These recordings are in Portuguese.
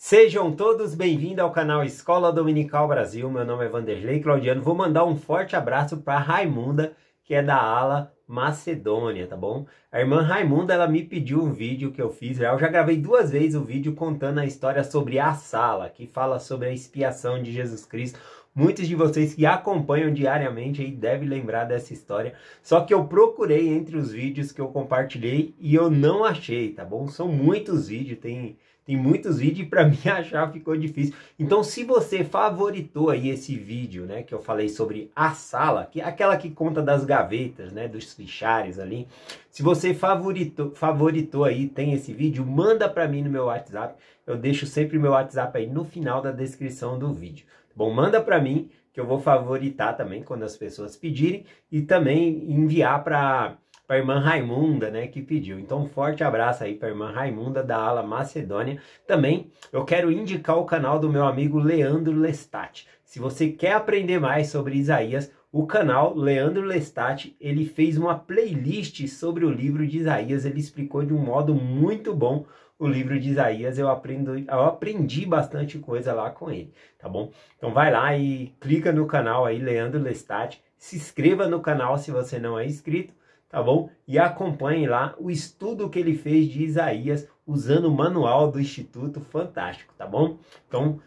Sejam todos bem-vindos ao canal Escola Dominical Brasil. Meu nome é Vanderlei Claudiano. Vou mandar um forte abraço para Raimunda, que é da ala Macedônia, tá bom? A irmã Raimunda, ela me pediu um vídeo que eu fiz. Eu já gravei 2 vezes o vídeo contando a história sobre a sala, que fala sobre a expiação de Jesus Cristo. Muitos de vocês que acompanham diariamente aí devem lembrar dessa história. Só que eu procurei entre os vídeos que eu compartilhei e eu não achei, tá bom? São muitos vídeos, tem muitos vídeos e para mim achar ficou difícil. Então, se você favoritou aí esse vídeo, né, que eu falei sobre a sala, que é aquela que conta das gavetas, né, dos fichários ali. Se você favoritou aí, tem esse vídeo, manda para mim no meu WhatsApp. Eu deixo sempre o meu WhatsApp aí no final da descrição do vídeo. Bom, manda para mim, que eu vou favoritar também quando as pessoas pedirem e também enviar para a irmã Raimunda, né, que pediu. Então, um forte abraço aí para a irmã Raimunda da ala Macedônia. Também eu quero indicar o canal do meu amigo Leandro Lestat. Se você quer aprender mais sobre Isaías, o canal Leandro Lestat, ele fez uma playlist sobre o livro de Isaías. Ele explicou de um modo muito bom o livro de Isaías. Eu aprendi bastante coisa lá com ele, tá bom? Então vai lá e clica no canal aí, Leandro Lestat. Se inscreva no canal se você não é inscrito, tá bom? E acompanhe lá o estudo que ele fez de Isaías usando o manual do Instituto, fantástico, tá bom? Então,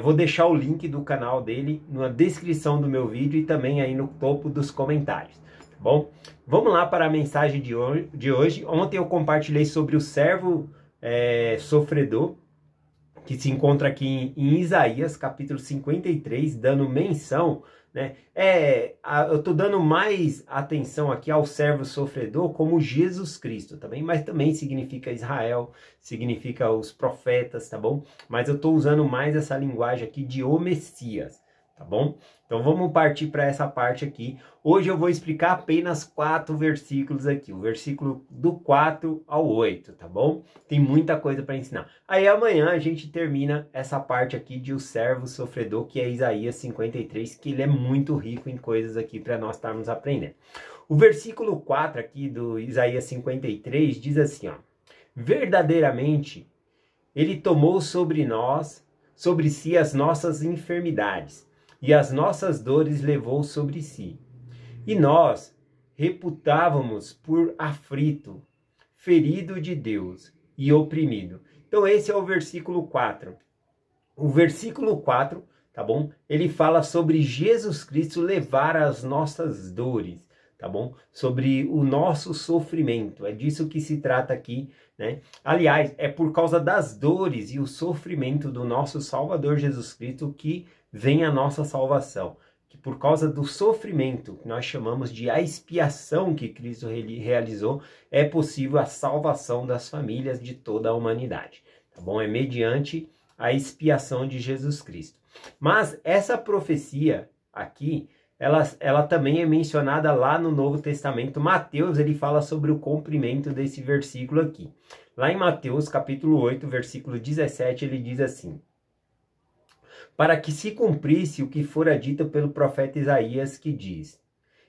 vou deixar o link do canal dele na descrição do meu vídeo e também aí no topo dos comentários, tá bom? Vamos lá para a mensagem de hoje. Ontem eu compartilhei sobre o servo sofredor, que se encontra aqui em Isaías, capítulo 53, dando menção, né? Eu estou dando mais atenção aqui ao servo sofredor como Jesus Cristo, também, mas também significa Israel, significa os profetas, tá bom? Mas eu estou usando mais essa linguagem aqui de o Messias, tá bom? Então vamos partir para essa parte aqui. Hoje eu vou explicar apenas 4 versículos aqui, o versículo do 4 ao 8, tá bom? Tem muita coisa para ensinar. Aí amanhã a gente termina essa parte aqui de o servo sofredor, que é Isaías 53, que ele é muito rico em coisas aqui para nós estarmos aprendendo. O versículo 4 aqui do Isaías 53 diz assim, ó: verdadeiramente ele tomou sobre si as nossas enfermidades, e as nossas dores levou sobre si. E nós reputávamos por aflito, ferido de Deus e oprimido. Então esse é o versículo 4. O versículo 4, tá bom? Ele fala sobre Jesus Cristo levar as nossas dores, tá bom? Sobre o nosso sofrimento. É disso que se trata aqui, né? Aliás, é por causa das dores e o sofrimento do nosso Salvador Jesus Cristo que vem a nossa salvação. Que por causa do sofrimento, que nós chamamos de a expiação que Cristo realizou, é possível a salvação das famílias de toda a humanidade, tá bom? É mediante a expiação de Jesus Cristo. Mas essa profecia aqui, ela também é mencionada lá no Novo Testamento. Mateus, ele fala sobre o cumprimento desse versículo aqui. Lá em Mateus, capítulo 8, versículo 17, ele diz assim: para que se cumprisse o que fora dito pelo profeta Isaías, que diz: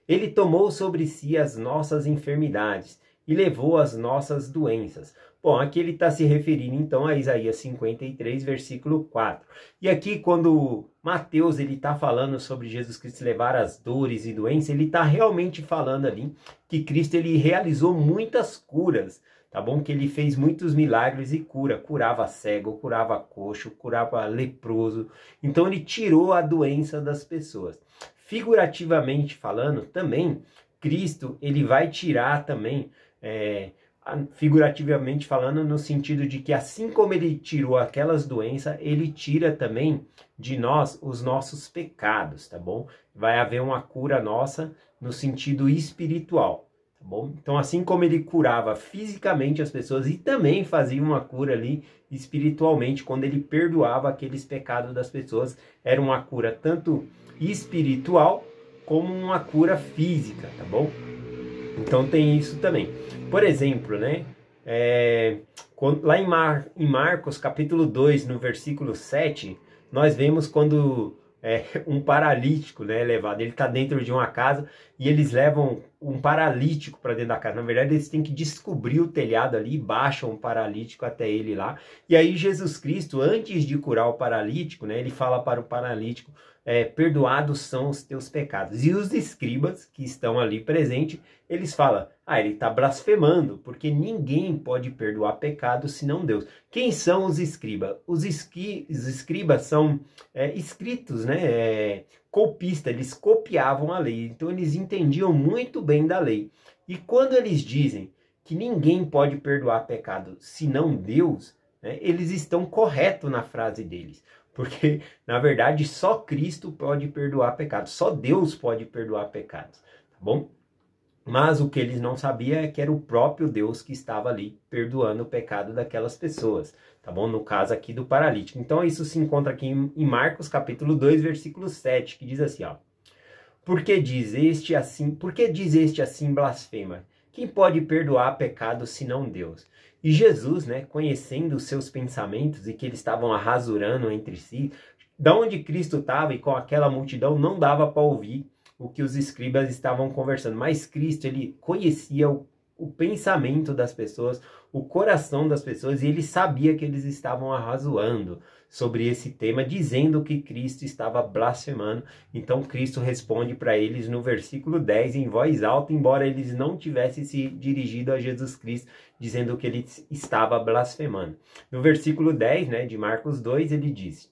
ele tomou sobre si as nossas enfermidades e levou as nossas doenças. Bom, aqui ele está se referindo então a Isaías 53, versículo 4. E aqui quando Mateus está falando sobre Jesus Cristo levar as dores e doenças, ele está realmente falando ali que Cristo ele realizou muitas curas, tá bom? Que ele fez muitos milagres e curava cego, curava coxo, curava leproso. Então ele tirou a doença das pessoas. Figurativamente falando, também Cristo ele vai tirar também, figurativamente falando, no sentido de que assim como ele tirou aquelas doenças, ele tira também de nós os nossos pecados, tá bom? Vai haver uma cura nossa no sentido espiritual, tá bom? Então assim como ele curava fisicamente as pessoas e também fazia uma cura ali espiritualmente, quando ele perdoava aqueles pecados das pessoas, era uma cura tanto espiritual como uma cura física, tá bom? Então tem isso também. Por exemplo, né? Lá em Marcos, capítulo 2, no versículo 7, nós vemos quando um paralítico, né, levado. Ele está dentro de uma casa e eles levam um paralítico para dentro da casa. Na verdade, eles têm que descobrir o telhado ali e baixam um paralítico até ele lá. E aí Jesus Cristo, antes de curar o paralítico, né, ele fala para o paralítico, perdoados são os teus pecados. E os escribas que estão ali presentes, eles falam, ele está blasfemando, porque ninguém pode perdoar pecado senão Deus. Quem são os escribas? Os escribas são escritos, né? Copista, eles copiavam a lei, então eles entendiam muito bem da lei. E quando eles dizem que ninguém pode perdoar pecado senão Deus, né, eles estão corretos na frase deles. Porque, na verdade, só Cristo pode perdoar pecados. Só Deus pode perdoar pecados. Tá bom? Mas o que eles não sabiam é que era o próprio Deus que estava ali perdoando o pecado daquelas pessoas. Tá bom? No caso aqui do paralítico. Então, isso se encontra aqui em Marcos, capítulo 2, versículo 7, que diz assim, ó. Por que diz este assim blasfema? Quem pode perdoar pecado senão Deus? E Jesus, né, conhecendo os seus pensamentos e que eles estavam arrasurando entre si, da onde Cristo estava e com aquela multidão não dava para ouvir o que os escribas estavam conversando. Mas Cristo, ele conhecia o pensamento das pessoas, o coração das pessoas, e ele sabia que eles estavam arrazoando sobre esse tema, dizendo que Cristo estava blasfemando. Então Cristo responde para eles no versículo 10 em voz alta, embora eles não tivessem se dirigido a Jesus Cristo, dizendo que ele estava blasfemando. No versículo 10, né, de Marcos 2, ele diz: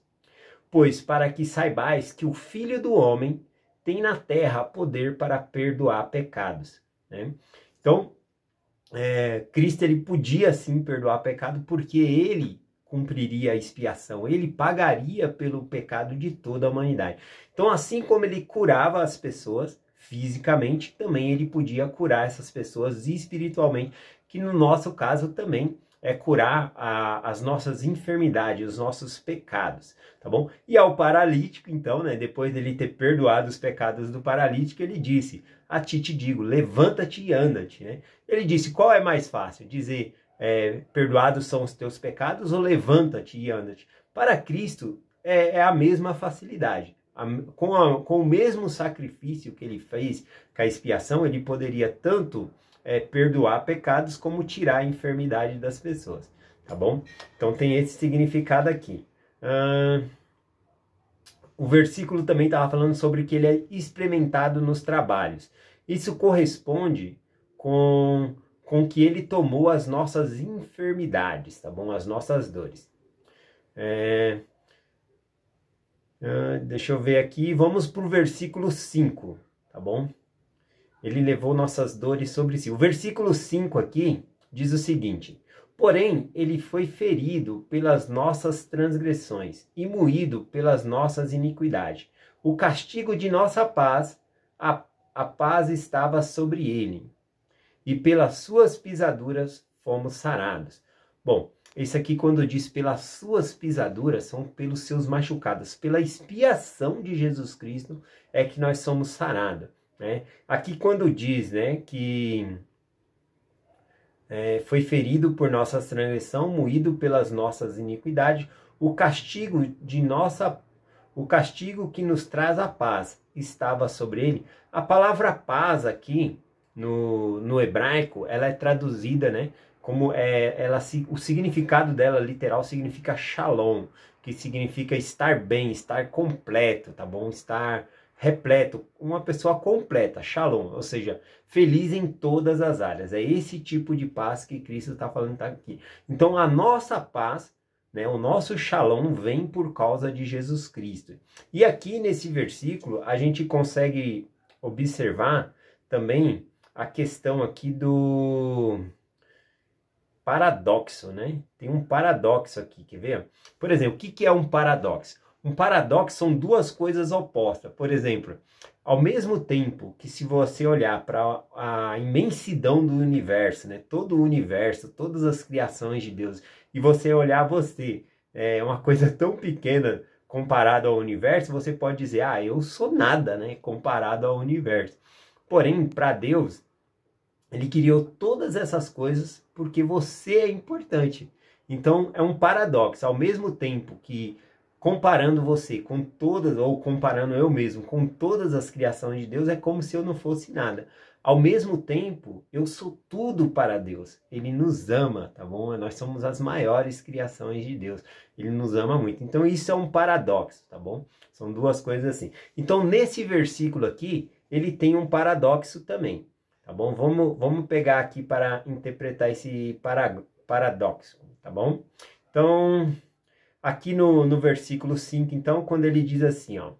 pois para que saibais que o Filho do Homem tem na terra poder para perdoar pecados, né? Então, Cristo, ele podia sim perdoar pecado, porque ele cumpriria a expiação, ele pagaria pelo pecado de toda a humanidade. Então, assim como ele curava as pessoas fisicamente, também ele podia curar essas pessoas espiritualmente, que no nosso caso também é curar as nossas enfermidades, os nossos pecados, tá bom? E ao paralítico, então, né, depois dele ter perdoado os pecados do paralítico, ele disse: a ti te digo, levanta-te e anda-te, né? Ele disse, qual é mais fácil? Dizer, perdoados são os teus pecados, ou levanta-te e anda-te? Para Cristo é a mesma facilidade. Com o mesmo sacrifício que ele fez com a expiação, ele poderia tanto perdoar pecados como tirar a enfermidade das pessoas, tá bom? Então tem esse significado aqui. O versículo também estava falando sobre que ele é experimentado nos trabalhos. Isso corresponde com que ele tomou as nossas enfermidades, tá bom? As nossas dores. Deixa eu ver aqui, vamos para o versículo 5, tá bom? Ele levou nossas dores sobre si. O versículo 5 aqui diz o seguinte: porém, ele foi ferido pelas nossas transgressões e moído pelas nossas iniquidades. O castigo de nossa paz, a paz estava sobre ele. E pelas suas pisaduras fomos sarados. Bom, isso aqui quando diz pelas suas pisaduras, são pelos seus machucados. Pela expiação de Jesus Cristo é que nós somos sarados, né? Aqui quando diz, né, que foi ferido por nossa transgressão, moído pelas nossas iniquidades, o castigo que nos traz a paz estava sobre ele. A palavra paz aqui no hebraico, ela é traduzida, né, como o significado dela literal significa shalom, que significa estar bem, estar completo, tá bom? Estar repleto, uma pessoa completa, shalom, ou seja, feliz em todas as áreas. É esse tipo de paz que Cristo está falando aqui. Então a nossa paz, né, o nosso shalom vem por causa de Jesus Cristo. E aqui nesse versículo a gente consegue observar também a questão aqui do paradoxo, né? Tem um paradoxo aqui, quer ver? Por exemplo, o que é um paradoxo? Um paradoxo são duas coisas opostas. Por exemplo, ao mesmo tempo que se você olhar para a imensidão do universo, né? Todo o universo, todas as criações de Deus, e você olhar você, uma coisa tão pequena comparado ao universo, você pode dizer, eu sou nada, né? Comparado ao universo. Porém, para Deus, ele criou todas essas coisas porque você é importante. Então, é um paradoxo. Ao mesmo tempo que comparando você com todas, ou comparando eu mesmo com todas as criações de Deus, é como se eu não fosse nada. Ao mesmo tempo, eu sou tudo para Deus. Ele nos ama, tá bom? Nós somos as maiores criações de Deus. Ele nos ama muito. Então isso é um paradoxo, tá bom? São duas coisas assim. Então nesse versículo aqui, ele tem um paradoxo também, tá bom? Vamos pegar aqui para interpretar esse paradoxo, tá bom? Então, aqui no versículo 5, então, quando ele diz assim, ó,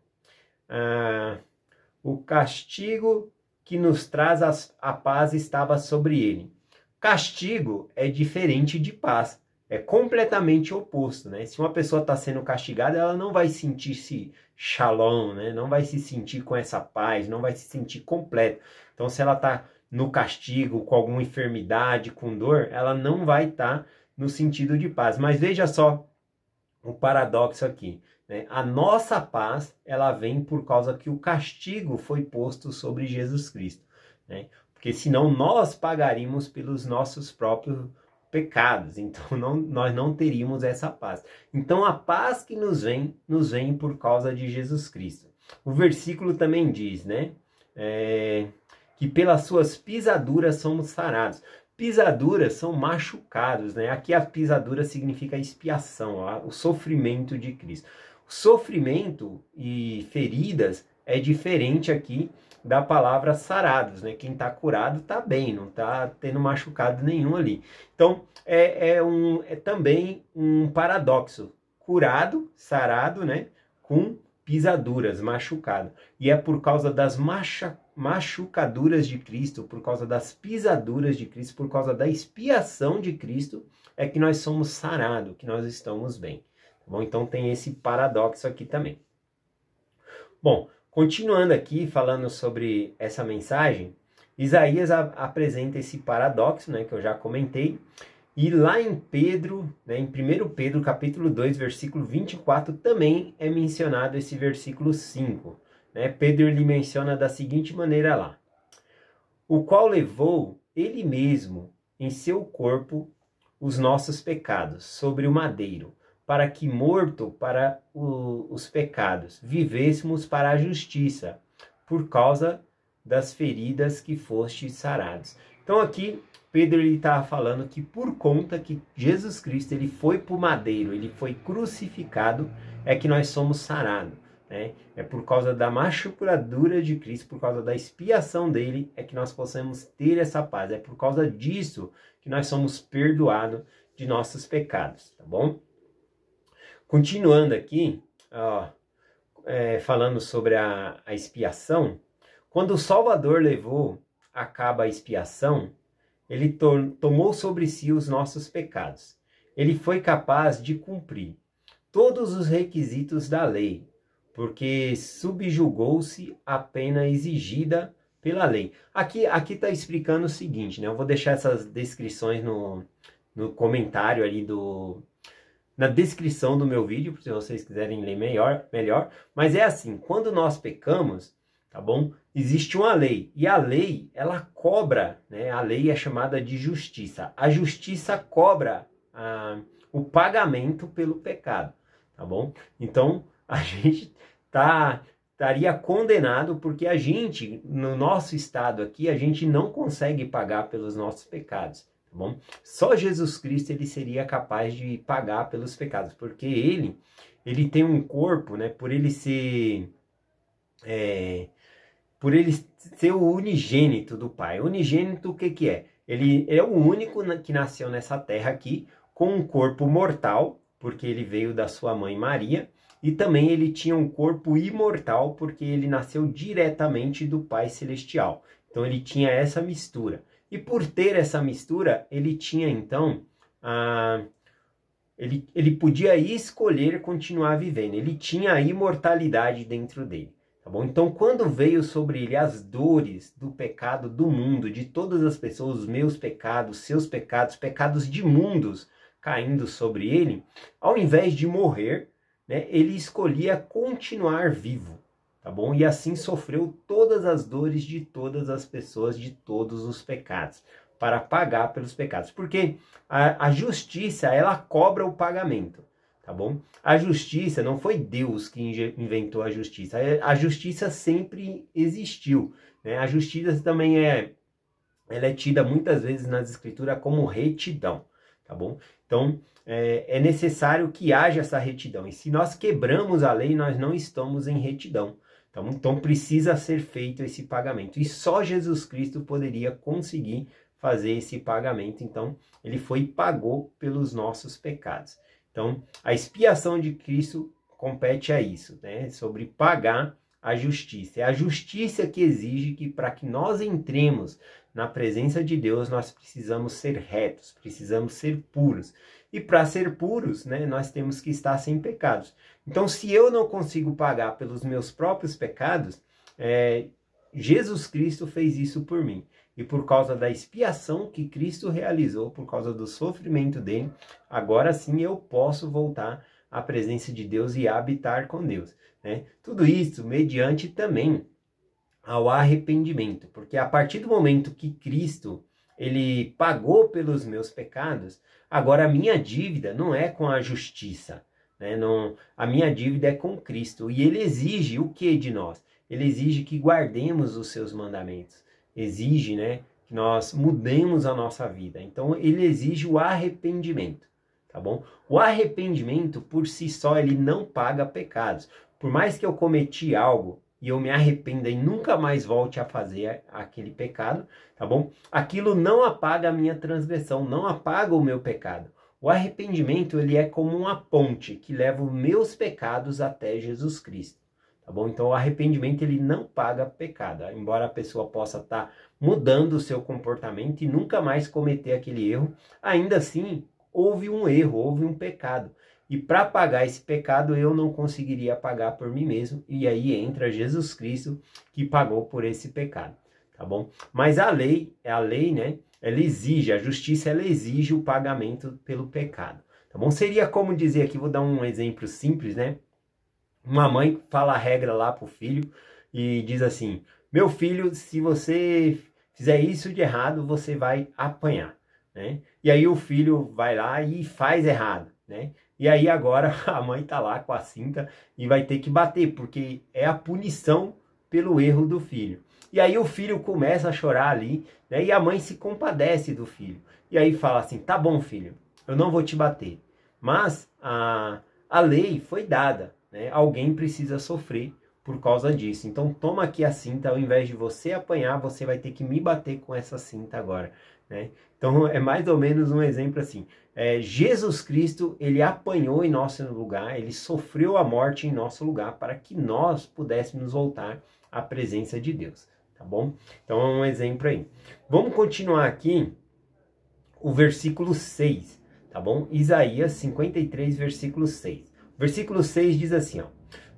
o castigo que nos traz a paz estava sobre ele. Castigo é diferente de paz, é completamente oposto, né? Se uma pessoa está sendo castigada, ela não vai sentir-se shalom, né? Não vai se sentir com essa paz, não vai se sentir completo. Então, se ela está no castigo, com alguma enfermidade, com dor, ela não vai estar no sentido de paz. Mas veja só o paradoxo aqui, né? A nossa paz, ela vem por causa que o castigo foi posto sobre Jesus Cristo, né? Porque senão nós pagaríamos pelos nossos próprios pecados, então nós não teríamos essa paz. Então a paz que nos vem por causa de Jesus Cristo. O versículo também diz, né? Que pelas suas pisaduras somos sarados. Pisaduras são machucados, né? Aqui a pisadura significa expiação, o sofrimento de Cristo. O sofrimento e feridas é diferente aqui da palavra sarados, né? Quem está curado está bem, não está tendo machucado nenhum ali. Então, é também um paradoxo. Curado, sarado, né? Com pisaduras, machucado. E é por causa das machucaduras de Cristo, por causa das pisaduras de Cristo, por causa da expiação de Cristo, é que nós somos sarados, que nós estamos bem. Tá bom? Então tem esse paradoxo aqui também. Bom, continuando aqui, falando sobre essa mensagem, Isaías apresenta esse paradoxo, né, que eu já comentei, e lá em Pedro, né, em 1 Pedro, capítulo 2, versículo 24, também é mencionado esse versículo 5. Né? Pedro lhe menciona da seguinte maneira lá: o qual levou ele mesmo em seu corpo os nossos pecados sobre o madeiro, para que, morto para os pecados, vivêssemos para a justiça, por causa das feridas que fostes sarados. Então aqui Pedro está falando que por conta que Jesus Cristo ele foi para o madeiro, ele foi crucificado, é que nós somos sarados. Né? É por causa da machucadura de Cristo, por causa da expiação dele, é que nós possamos ter essa paz. É por causa disso que nós somos perdoados de nossos pecados, tá bom? Continuando aqui, falando sobre a expiação, quando o Salvador levou a cabo a expiação, ele tomou sobre si os nossos pecados. Ele foi capaz de cumprir todos os requisitos da lei, porque subjugou-se à pena exigida pela lei. Aqui está explicando o seguinte, né? Eu vou deixar essas descrições no comentário ali na descrição do meu vídeo, se vocês quiserem ler melhor. Mas é assim, quando nós pecamos, tá bom? Existe uma lei, e a lei, ela cobra, né? A lei é chamada de justiça. A justiça cobra o pagamento pelo pecado, tá bom? Então, a gente estaria condenado porque a gente, no nosso estado aqui, a gente não consegue pagar pelos nossos pecados, tá bom? Só Jesus Cristo ele seria capaz de pagar pelos pecados, porque ele tem um corpo, né? Por ele ser o unigênito do Pai. Unigênito, o que é? Ele é o único que nasceu nessa terra aqui com um corpo mortal, porque ele veio da sua mãe Maria, e também ele tinha um corpo imortal, porque ele nasceu diretamente do Pai Celestial. Então ele tinha essa mistura. E por ter essa mistura, ele tinha então, ele podia escolher continuar vivendo. Ele tinha a imortalidade dentro dele. Tá bom? Então quando veio sobre ele as dores do pecado do mundo, de todas as pessoas, os meus pecados, seus pecados, pecados de mundos caindo sobre ele, ao invés de morrer, né, ele escolhia continuar vivo, tá bom? E assim sofreu todas as dores de todas as pessoas, de todos os pecados, para pagar pelos pecados. Porque a justiça, ela cobra o pagamento, tá bom? A justiça não foi Deus que inventou a justiça. A justiça sempre existiu, né? A justiça também ela é tida muitas vezes nas escrituras como retidão, tá bom? Então, é necessário que haja essa retidão. E se nós quebramos a lei, nós não estamos em retidão. Então precisa ser feito esse pagamento. E só Jesus Cristo poderia conseguir fazer esse pagamento. Então, ele foi e pagou pelos nossos pecados. Então, a expiação de Cristo compete a isso, né? Sobre pagar a justiça. É a justiça que exige que para que nós entremos na presença de Deus, nós precisamos ser retos, precisamos ser puros. E para ser puros, né, nós temos que estar sem pecados. Então, se eu não consigo pagar pelos meus próprios pecados, Jesus Cristo fez isso por mim. E por causa da expiação que Cristo realizou, por causa do sofrimento dele, agora sim eu posso voltar à presença de Deus e habitar com Deus, né? Tudo isso mediante também ao arrependimento, porque a partir do momento que Cristo ele pagou pelos meus pecados, agora a minha dívida não é com a justiça, né? Não, a minha dívida é com Cristo, e ele exige o que de nós? Ele exige que guardemos os seus mandamentos, exige, né, que nós mudemos a nossa vida. Então ele exige o arrependimento, tá bom? O arrependimento por si só ele não paga pecados. Por mais que eu cometi algo e eu me arrependa e nunca mais volte a fazer aquele pecado, tá bom? Aquilo não apaga a minha transgressão, não apaga o meu pecado. O arrependimento ele é como uma ponte que leva os meus pecados até Jesus Cristo. Tá bom? Então o arrependimento ele não paga pecado, embora a pessoa possa estar mudando o seu comportamento e nunca mais cometer aquele erro, ainda assim houve um erro, houve um pecado. E para pagar esse pecado eu não conseguiria pagar por mim mesmo, e aí entra Jesus Cristo que pagou por esse pecado, tá bom? Mas a lei, né, ela exige, a justiça ela exige o pagamento pelo pecado, tá bom? Seria como dizer aqui, vou dar um exemplo simples, né? Uma mãe fala a regra lá pro filho e diz assim: meu filho, se você fizer isso de errado, você vai apanhar, né? E aí o filho vai lá e faz errado, né? E aí agora a mãe tá lá com a cinta e vai ter que bater, porque é a punição pelo erro do filho. E aí o filho começa a chorar ali, né? E a mãe se compadece do filho. E aí fala assim: tá bom, filho, eu não vou te bater, mas a lei foi dada, né? Alguém precisa sofrer por causa disso. Então toma aqui a cinta, ao invés de você apanhar, você vai ter que me bater com essa cinta agora, né? Então é mais ou menos um exemplo assim. Jesus Cristo, ele apanhou em nosso lugar, ele sofreu a morte em nosso lugar para que nós pudéssemos voltar à presença de Deus, tá bom? Então é um exemplo aí. Vamos continuar aqui o versículo 6, tá bom? Isaías 53, versículo 6. Versículo 6 diz assim, ó: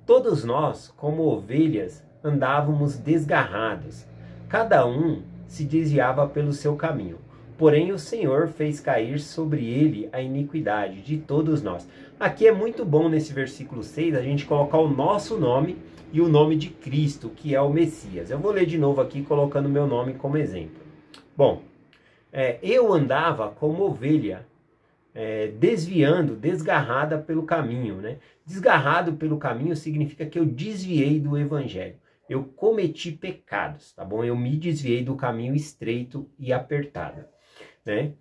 todos nós, como ovelhas, andávamos desgarrados, cada um se desviava pelo seu caminho. Porém, o Senhor fez cair sobre ele a iniquidade de todos nós. Aqui é muito bom nesse versículo 6 a gente colocar o nosso nome e o nome de Cristo, que é o Messias. Eu vou ler de novo aqui colocando meu nome como exemplo. Bom, eu andava como ovelha, desviando, desgarrada pelo caminho, né? Desgarrado pelo caminho significa que eu desviei do evangelho. Eu cometi pecados, tá bom? Eu me desviei do caminho estreito e apertado, né?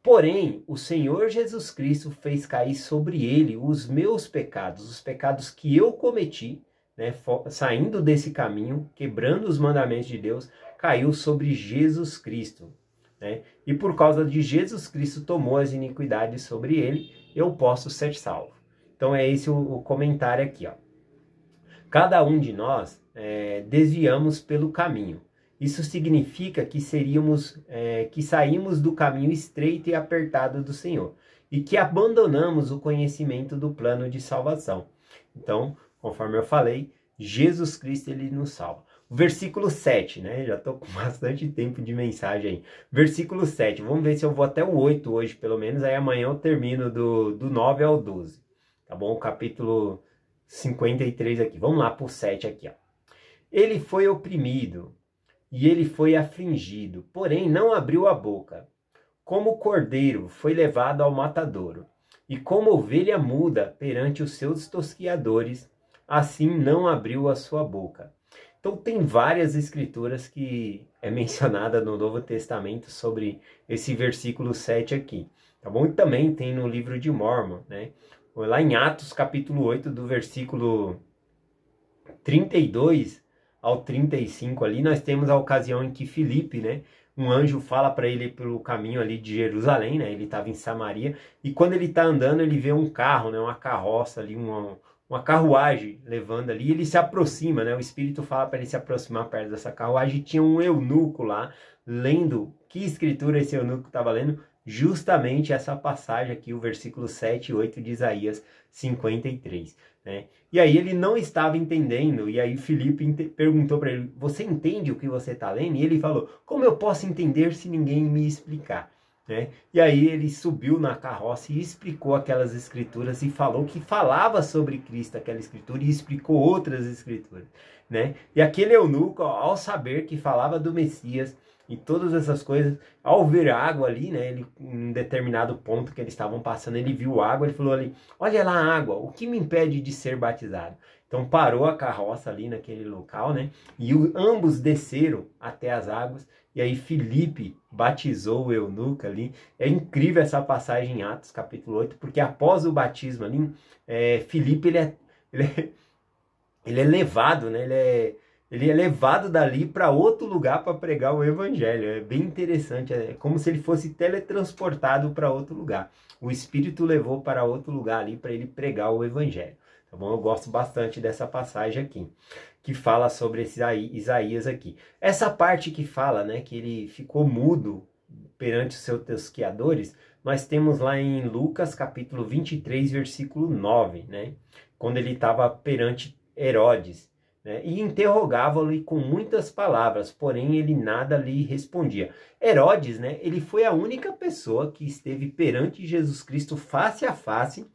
Porém, o Senhor Jesus Cristo fez cair sobre ele os meus pecados, os pecados que eu cometi, né? Saindo desse caminho, quebrando os mandamentos de Deus, caiu sobre Jesus Cristo, né? E por causa de Jesus Cristo tomou as iniquidades sobre ele, eu posso ser salvo. Então é esse o comentário aqui, ó. Cada um de nós desviamos pelo caminho. Isso significa que que saímos do caminho estreito e apertado do Senhor e que abandonamos o conhecimento do plano de salvação. Então, conforme eu falei, Jesus Cristo ele nos salva. O versículo 7, né? Já estou com bastante tempo de mensagem aí. Versículo 7, vamos ver se eu vou até o 8 hoje, pelo menos, aí amanhã eu termino do 9 ao 12. Tá bom? O capítulo 53 aqui. Vamos lá para o 7 aqui, ó. Ele foi oprimido e ele foi afligido, porém não abriu a boca. Como cordeiro foi levado ao matadouro, e como ovelha muda perante os seus tosquiadores, assim não abriu a sua boca. Então tem várias escrituras que é mencionada no Novo Testamento sobre esse versículo 7 aqui, tá bom? E também tem no livro de Mórmon, né? Lá em Atos capítulo 8, do versículo 32 ao 35 ali, nós temos a ocasião em que Filipe, né? Um anjo fala para ele pelo caminho ali de Jerusalém, né? Ele estava em Samaria, e quando ele está andando, ele vê um carro, né? Uma carroça ali, uma carruagem levando ali, ele se aproxima, né? O Espírito fala para ele se aproximar perto dessa carruagem, e tinha um eunuco lá, lendo, que escritura esse eunuco estava lendo? Justamente essa passagem aqui, o versículo 7 e 8 de Isaías 53, né? E aí ele não estava entendendo, e aí Filipe perguntou para ele, você entende o que você está lendo? E ele falou, como eu posso entender se ninguém me explicar? Né? E aí ele subiu na carroça e explicou aquelas escrituras e falou que falava sobre Cristo aquela escritura e explicou outras escrituras, né? E aquele eunuco, ao saber que falava do Messias e todas essas coisas, ao ver água ali, né? Ele, em um determinado ponto que eles estavam passando, ele viu água, ele falou ali, olha lá a água, o que me impede de ser batizado? Então parou a carroça ali naquele local, né? E ambos desceram até as águas. E aí Filipe batizou o eunuco ali. É incrível essa passagem em Atos capítulo 8, porque após o batismo ali, Filipe ele é levado, né? Ele é levado dali para outro lugar para pregar o evangelho. É bem interessante, é como se ele fosse teletransportado para outro lugar. O Espírito levou para outro lugar ali para ele pregar o evangelho. Tá bom? Eu gosto bastante dessa passagem aqui, que fala sobre esse Isaías aqui. Essa parte que fala, né, que ele ficou mudo perante os seus tosquiadores, nós temos lá em Lucas capítulo 23, versículo 9, né, quando ele estava perante Herodes, né, e interrogava-lo com muitas palavras, porém ele nada lhe respondia. Herodes, né, ele foi a única pessoa que esteve perante Jesus Cristo face a face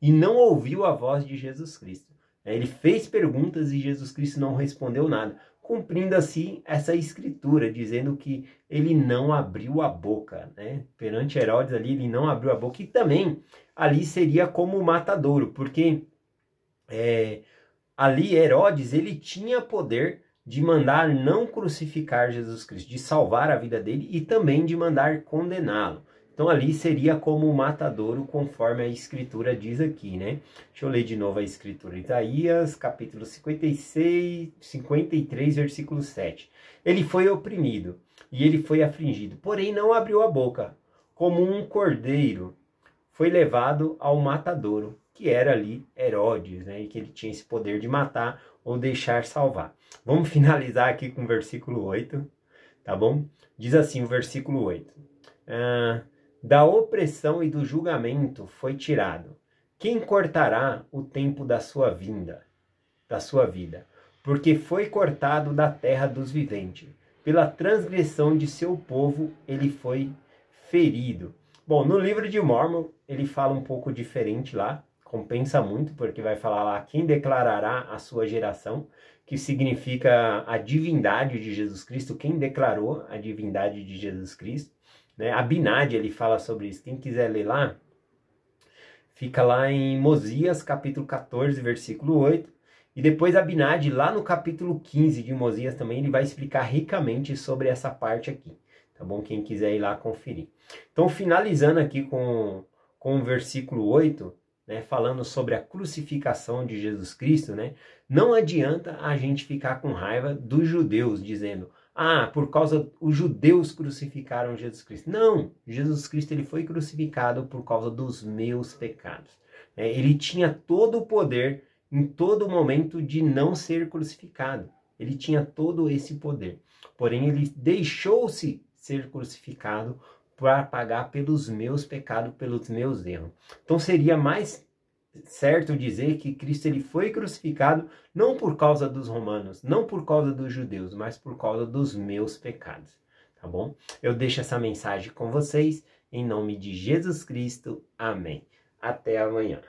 e não ouviu a voz de Jesus Cristo. Ele fez perguntas e Jesus Cristo não respondeu nada, cumprindo assim essa escritura, dizendo que ele não abriu a boca, né? Perante Herodes ali, ele não abriu a boca, e também ali seria como o matadouro, porque ali Herodes, ele tinha poder de mandar não crucificar Jesus Cristo, de salvar a vida dele e também de mandar condená-lo. Então ali seria como o matadouro, conforme a escritura diz aqui, né? Deixa eu ler de novo a escritura. Isaías, capítulo 53, versículo 7. Ele foi oprimido e ele foi afligido, porém não abriu a boca. Como um cordeiro foi levado ao matadouro, que era ali Herodes, né? E que ele tinha esse poder de matar ou deixar salvar. Vamos finalizar aqui com o versículo 8, tá bom? Diz assim o versículo 8. Da opressão e do julgamento foi tirado. Quem cortará o tempo da sua vida? Porque foi cortado da terra dos viventes. Pela transgressão de seu povo ele foi ferido. Bom, no livro de Mórmon ele fala um pouco diferente lá. Compensa muito, porque vai falar lá quem declarará a sua geração, que significa a divindade de Jesus Cristo, quem declarou a divindade de Jesus Cristo. Né? Abinadi, ele fala sobre isso. Quem quiser ler lá, fica lá em Mosias, capítulo 14, versículo 8. E depois Abinadi, lá no capítulo 15 de Mosias também, ele vai explicar ricamente sobre essa parte aqui. Tá bom? Quem quiser ir lá conferir. Então, finalizando aqui com o versículo 8, né, falando sobre a crucificação de Jesus Cristo, né? Não adianta a gente ficar com raiva dos judeus, dizendo... por causa os judeus crucificaram Jesus Cristo. Não, Jesus Cristo ele foi crucificado por causa dos meus pecados. Ele tinha todo o poder em todo momento de não ser crucificado. Ele tinha todo esse poder. Porém, ele deixou-se ser crucificado para pagar pelos meus pecados, pelos meus erros. Então seria mais certo dizer que Cristo ele foi crucificado não por causa dos romanos, não por causa dos judeus, mas por causa dos meus pecados, tá bom? Eu deixo essa mensagem com vocês, em nome de Jesus Cristo, amém. Até amanhã.